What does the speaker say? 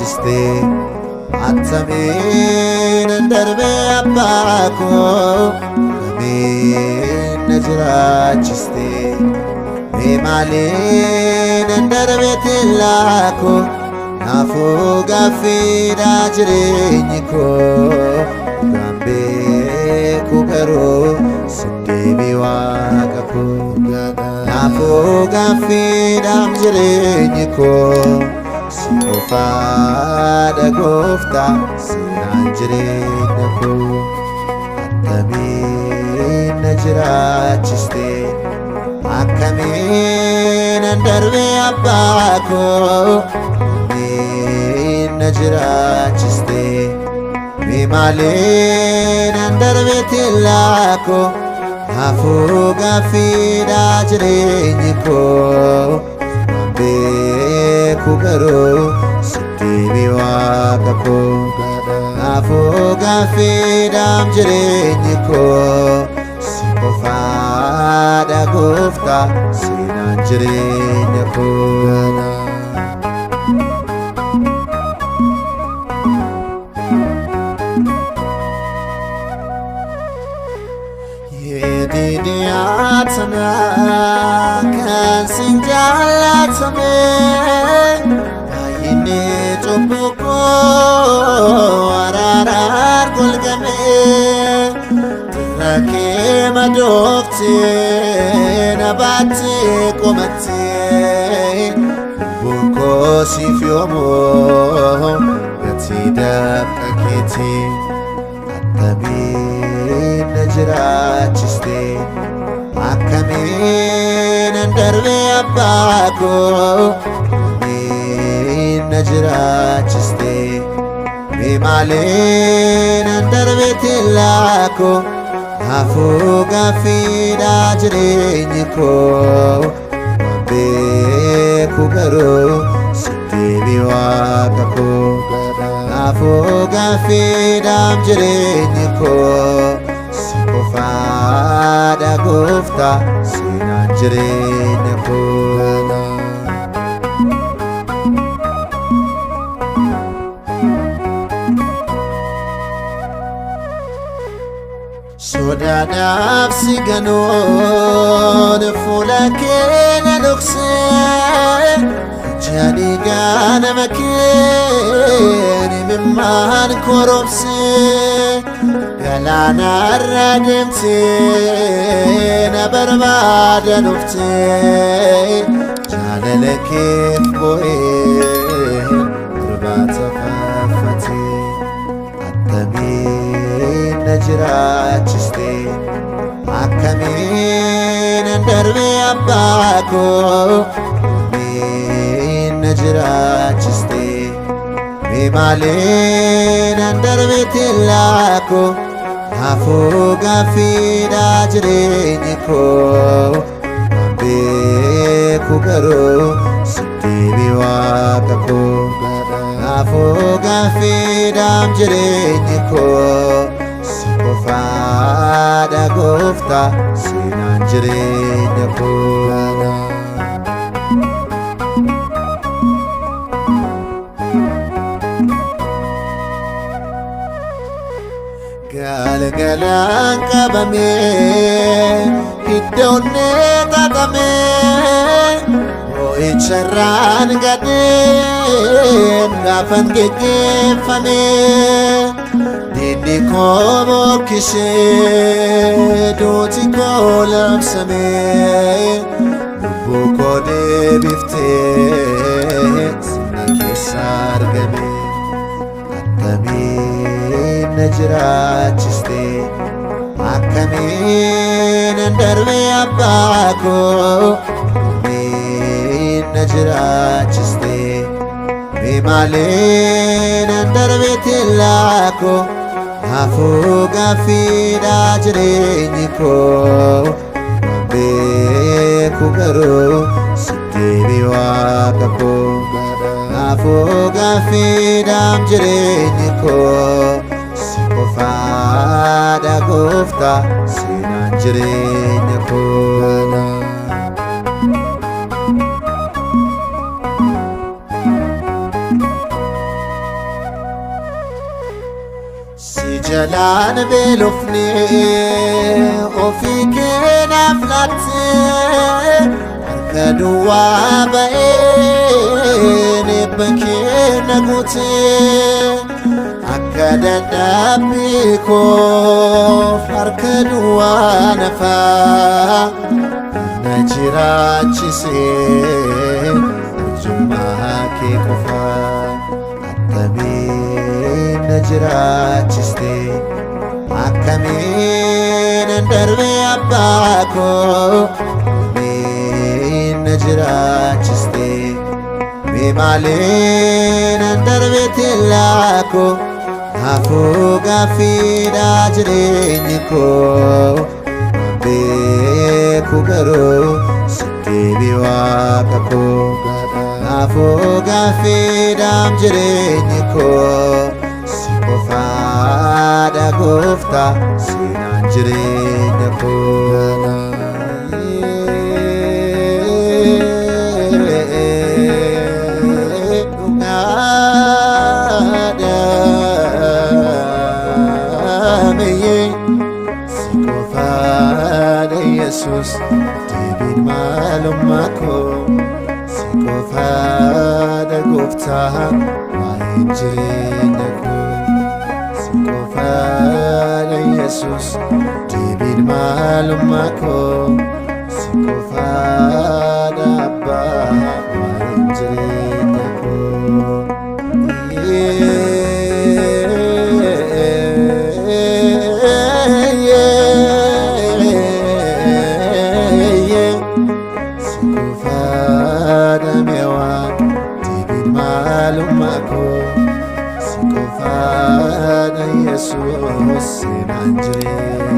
jiraachiste attamiin darbe abbaa koo attamiin na jiraachiste mee maaliin darbe tillaa koo naafuu gaaffiidha jireenyi koo kan beeku garuu sin deebii waaqa koo naafuu gaaffiidha jireenyi koo si qofaadha gooftaa seenaan jireenya koo attamiin na jiraachiste akkamiin darbe abbaa koo na jiraachiste mee maaliin darbe tillaa koo naafuu gaaffiidha jireenyi koo kan beeku garuu sin deebii waaqa koo naafuu gaaffiidha jireenyi koo si qofaadha gooftaa seenaan jireenya koo Yedidiyaatana kan sin jaalatame baay'inni cubbuu koo araaraan golgame dirra kee madooftee na baattee qomattee lubbuun koo siif yoomoo gatii dhabqa keetii attamiin na jiraachiste akkamiin darbe abbaa koo attamiin na jiraachiste mee maaliin darbe tillaa koo naafuu gaaffiidha jireenyi koo kan beeku garuu sin deebii waaqa koo naafuu gaaffiidha jireenyi koo si qofaadha gooftaa seenaan jireenya koo sodaadhaaf si ganoon fuula kee na dhoksee jaanii ganama kee mimmaan koromsee galaanarra deemtee na barbaada dhuftee jaalala keef bo'ee irbaata faarfatee attamiin na jiraachiste akkamiin darbe abbaa koo na jiraachiste mee maaliin darbe tillaa koo naafuu gaaffiidha jireenyi koo kan beeku garuu sin deebii waaqa koo naafuu gaaffiidha jireenyi koo si qofaadha gooftaa seenaan jireenya koo galgalaan qabamee iddoonnee xaxamee boo'icharraan gadheen gaafan geggeeffamee diinni koo bokkishee duuti koo labsamee lubbuu koo deebiftee sirna keessa argame attamiin na jiraachiste akkamiin darbe abbaa koo attamiin na jiraachiste mee maaliin darbe tillaa koo naafuu gaaffiidha jireenyi koo kan beeku garuu sin deebii waaqa koo naafuu gaaffiidha jireenyi koo si qofaadha gooftaa seenaan jireenya koo jalaan beelofne ofii keenyaaf laatte harka duwwaa ba'een eebba keenya guute akka dadhabbii koof harka duwwaa nafaa na jiraachisee ujummaa kee qofaa akkamiin na jiraachiste akkamiin darbe abbaa koo akkamiin na jiraachiste mee maaliin darbe tillaa koo naafuu gaaffiidha jireenyi koo beeku garuu sitti waaqa koo naafuu gaaffiidha jireenyi koo si qofaadha gooftaa seenaan jireenya koo Yesus deebiin maalummaa koo si qofaadha gooftaa waa'een jireenya koo si qofaadha Yesus deebiin maalummaa koo si qofaadha abbaa waa'een jireenya koo si qofaadha Yesus seenaan jireenya